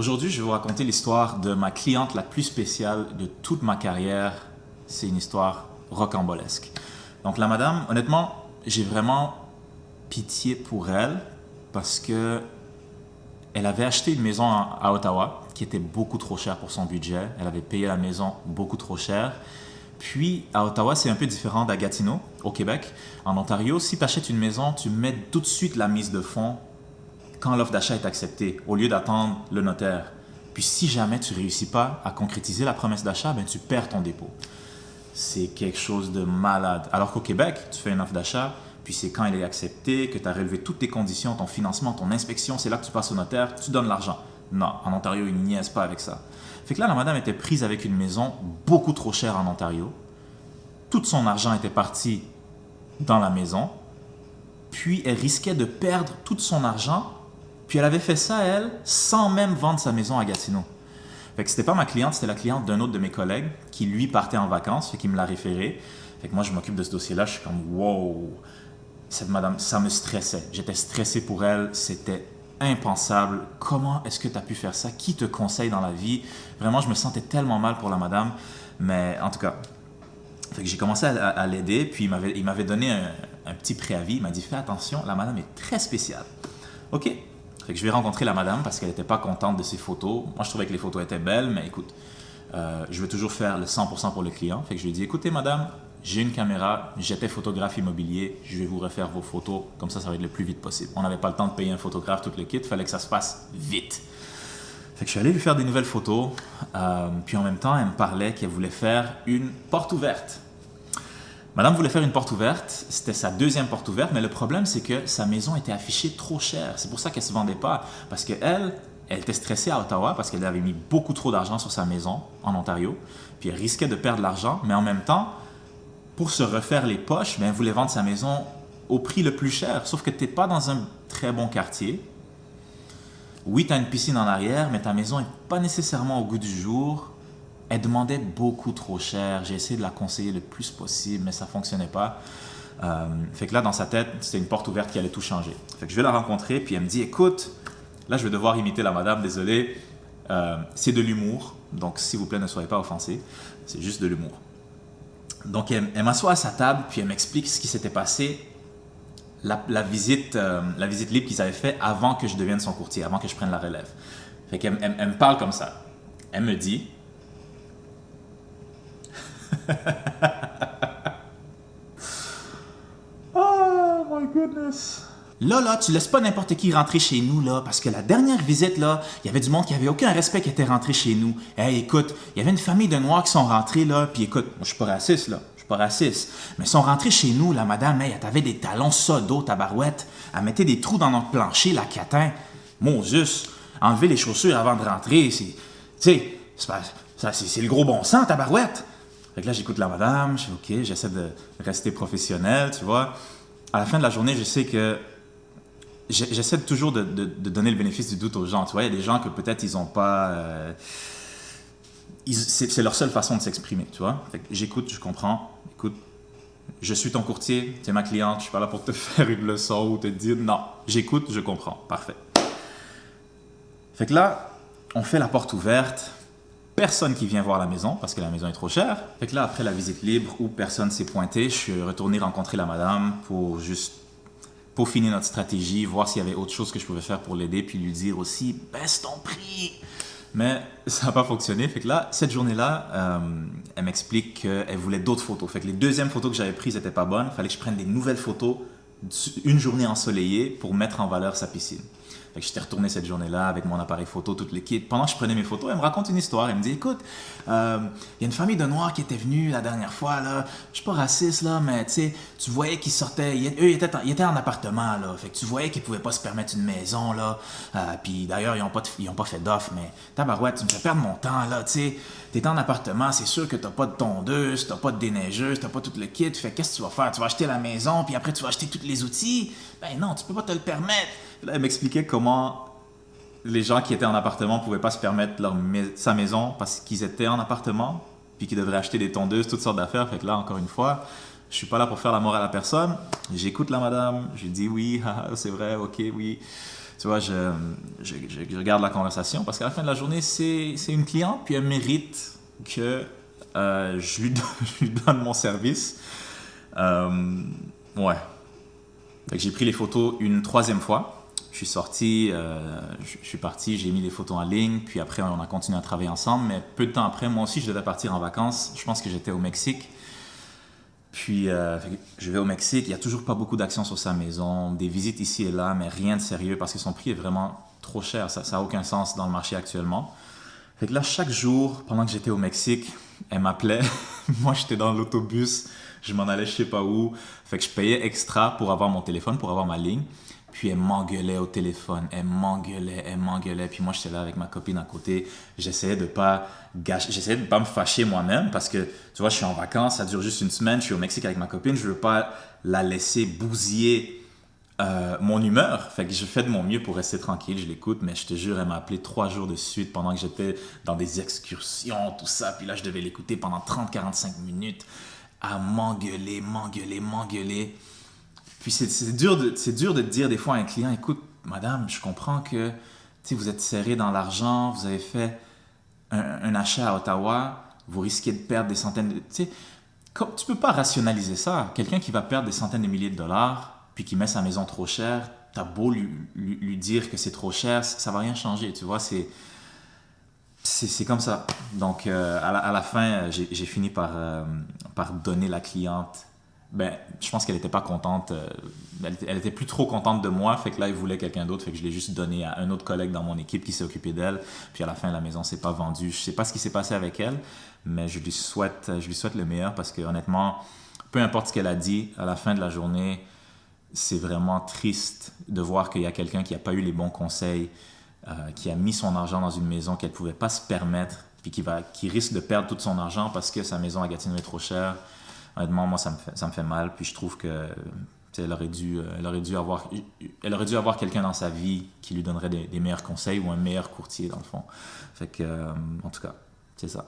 Aujourd'hui, je vais vous raconter l'histoire de ma cliente la plus spéciale de toute ma carrière. C'est une histoire rocambolesque. Donc la madame, honnêtement, j'ai vraiment pitié pour elle parce que elle avait acheté une maison à Ottawa qui était beaucoup trop chère pour son budget. Elle avait payé la maison beaucoup trop cher. Puis à Ottawa, c'est un peu différent d'à Gatineau, au Québec. En Ontario, si tu achètes une maison, tu mets tout de suite la mise de fonds quand l'offre d'achat est acceptée, au lieu d'attendre le notaire. Puis si jamais tu ne réussis pas à concrétiser la promesse d'achat, ben tu perds ton dépôt. C'est quelque chose de malade. Alors qu'au Québec, tu fais une offre d'achat, puis c'est quand elle est acceptée, que tu as relevé toutes tes conditions, ton financement, ton inspection, c'est là que tu passes au notaire, tu donnes l'argent. Non, en Ontario, ils niaisent pas avec ça. Fait que là, la madame était prise avec une maison beaucoup trop chère en Ontario. Tout son argent était parti dans la maison. Puis elle risquait de perdre tout son argent. Puis elle avait fait ça, elle, sans même vendre sa maison à Gatineau. Fait que c'était pas ma cliente, c'était la cliente d'un autre de mes collègues qui, lui, partait en vacances, fait qu'il me l'a référé. Fait que moi, je m'occupe de ce dossier-là, je suis comme « wow ». Cette madame, ça me stressait. J'étais stressé pour elle, c'était impensable. Comment est-ce que tu as pu faire ça? Qui te conseille dans la vie? Vraiment, je me sentais tellement mal pour la madame. Mais en tout cas, fait que j'ai commencé à l'aider, puis il m'avait donné un petit préavis. Il m'a dit « fais attention, la madame est très spéciale ». OK. Fait que je vais rencontrer la madame parce qu'elle n'était pas contente de ses photos. Moi, je trouvais que les photos étaient belles, mais écoute, je veux toujours faire le 100% pour le client. Fait que je lui ai dit, écoutez, madame, j'ai une caméra, j'étais photographe immobilier, je vais vous refaire vos photos, comme ça va être le plus vite possible. On n'avait pas le temps de payer un photographe, tout le kit, il fallait que ça se fasse vite. Fait que je suis allé lui faire des nouvelles photos, puis en même temps, elle me parlait qu'elle voulait faire une porte ouverte. Madame voulait faire une porte ouverte, c'était sa deuxième porte ouverte, mais le problème, c'est que sa maison était affichée trop chère. C'est pour ça qu'elle ne se vendait pas, parce qu'elle était stressée à Ottawa parce qu'elle avait mis beaucoup trop d'argent sur sa maison en Ontario, puis elle risquait de perdre l'argent, mais en même temps, pour se refaire les poches, elle voulait vendre sa maison au prix le plus cher, sauf que tu n'es pas dans un très bon quartier. Oui, tu as une piscine en arrière, mais ta maison n'est pas nécessairement au goût du jour. Elle demandait beaucoup trop cher. J'ai essayé de la conseiller le plus possible, mais ça ne fonctionnait pas. Fait que là, dans sa tête, c'était une porte ouverte qui allait tout changer. Fait que je vais la rencontrer, puis elle me dit, écoute, là, je vais devoir imiter la madame, désolé. C'est de l'humour, donc s'il vous plaît, ne soyez pas offensés. C'est juste de l'humour. Donc, elle m'assoit à sa table, puis elle m'explique ce qui s'était passé, la visite libre qu'ils avaient fait avant que je devienne son courtier, avant que je prenne la relève. Fait qu'elle me parle comme ça. Elle me dit... Oh my goodness. Là, tu laisses pas n'importe qui rentrer chez nous, là, parce que la dernière visite, là, il y avait du monde qui avait aucun respect qui était rentré chez nous. Hey, écoute, il y avait une famille de Noirs qui sont rentrés, là, puis écoute, moi, je suis pas raciste, là. Je suis pas raciste. Mais ils sont rentrés chez nous, la madame, hey, elle avait des talons sodo, tabarouette. Elle mettait des trous dans notre plancher, la catin. Moses, enlever les chaussures avant de rentrer, c'est... Tu sais, c'est le gros bon sens, tabarouette. Fait que là, j'écoute la madame, je fais OK, j'essaie de rester professionnel, tu vois. À la fin de la journée, je sais que j'essaie toujours de donner le bénéfice du doute aux gens, tu vois. Il y a des gens que peut-être ils n'ont pas... c'est leur seule façon de s'exprimer, tu vois. Fait que j'écoute, je comprends. Écoute, je suis ton courtier, tu es ma cliente, je ne suis pas là pour te faire une leçon ou te dire non. J'écoute, je comprends. Parfait. Fait que là, on fait la porte ouverte. Personne qui vient voir la maison parce que la maison est trop chère. Fait que là, après la visite libre où personne s'est pointé, je suis retourné rencontrer la madame pour juste peaufiner notre stratégie, voir s'il y avait autre chose que je pouvais faire pour l'aider, puis lui dire aussi « baisse ton prix ». Mais ça n'a pas fonctionné. Fait que là, cette journée-là, elle m'explique qu'elle voulait d'autres photos. Fait que les deuxièmes photos que j'avais prises n'étaient pas bonnes. Il fallait que je prenne des nouvelles photos une journée ensoleillée pour mettre en valeur sa piscine. Fait que j'étais retourné cette journée-là avec mon appareil photo, toute l'équipe. Pendant que je prenais mes photos, elle me raconte une histoire. Elle me dit, écoute, il y a une famille de Noirs qui était venue la dernière fois, là. Je suis pas raciste, là, mais tu sais, tu voyais qu'ils sortaient, eux, ils étaient en appartement, là. Fait que tu voyais qu'ils pouvaient pas se permettre une maison, là. Puis d'ailleurs, ils ont pas fait d'offre, mais tabarouette, tu me fais perdre mon temps, là, tu sais. T'es en appartement, c'est sûr que t'as pas de tondeuse, t'as pas de déneigeuse, t'as pas tout le kit. Fait qu'est-ce que tu vas faire? Tu vas acheter la maison, puis après tu vas acheter tous les outils? Ben non, tu peux pas te le permettre. Là, elle m'expliquait comment les gens qui étaient en appartement pouvaient pas se permettre sa maison parce qu'ils étaient en appartement, puis qu'ils devraient acheter des tondeuses, toutes sortes d'affaires. Fait que là, encore une fois, je suis pas là pour faire la morale à personne. J'écoute la madame, je lui dis oui, c'est vrai, ok, oui. Tu tu vois, je garde la conversation parce qu'à la fin de la journée, c'est une cliente, puis elle mérite que je lui donne mon service. Ouais. Fait que j'ai pris les photos une troisième fois. Je suis sorti, je suis parti, j'ai mis les photos en ligne, puis après on a continué à travailler ensemble. Mais peu de temps après, moi aussi je devais partir en vacances. Je pense que j'étais au Mexique. Puis je vais au Mexique, il n'y a toujours pas beaucoup d'actions sur sa maison, des visites ici et là, mais rien de sérieux parce que son prix est vraiment trop cher. Ça n'a aucun sens dans le marché actuellement. Fait que là, chaque jour, pendant que j'étais au Mexique, elle m'appelait. Moi, j'étais dans l'autobus, je m'en allais je sais pas où. Fait que je payais extra pour avoir mon téléphone, pour avoir ma ligne. Puis elle m'engueulait au téléphone, elle m'engueulait. Puis moi, j'étais là avec ma copine à côté. J'essayais de pas me fâcher moi-même parce que, tu vois, je suis en vacances, ça dure juste une semaine, je suis au Mexique avec ma copine, je veux pas la laisser bousiller mon humeur. Fait que je fais de mon mieux pour rester tranquille, je l'écoute, mais je te jure, elle m'a appelé 3 jours de suite pendant que j'étais dans des excursions, tout ça. Puis là, je devais l'écouter pendant 30-45 minutes à m'engueuler. Puis c'est dur de dire des fois à un client, écoute, madame, je comprends que vous êtes serré dans l'argent, vous avez fait un achat à Ottawa, vous risquez de perdre des centaines de... Tu ne peux pas rationaliser ça. Quelqu'un qui va perdre des centaines de milliers de dollars, puis qui met sa maison trop chère, t'as beau lui dire que c'est trop cher, ça ne va rien changer, tu vois, c'est comme ça. Donc, à la fin, j'ai fini par donner la cliente. Ben, je pense qu'elle n'était pas contente. Elle était plus trop contente de moi. Fait que là, elle voulait quelqu'un d'autre. Fait que je l'ai juste donné à un autre collègue dans mon équipe qui s'est occupé d'elle. Puis à la fin, la maison s'est pas vendue. Je sais pas ce qui s'est passé avec elle, mais je lui souhaite le meilleur parce que honnêtement, peu importe ce qu'elle a dit, à la fin de la journée, c'est vraiment triste de voir qu'il y a quelqu'un qui n'a pas eu les bons conseils, qui a mis son argent dans une maison qu'elle ne pouvait pas se permettre, puis qui risque de perdre tout son argent parce que sa maison à Gatineau est trop chère. Honnêtement, moi, ça me fait mal. Puis je trouve que elle aurait dû avoir quelqu'un dans sa vie qui lui donnerait des meilleurs conseils ou un meilleur courtier, dans le fond. Fait que, en tout cas, c'est ça.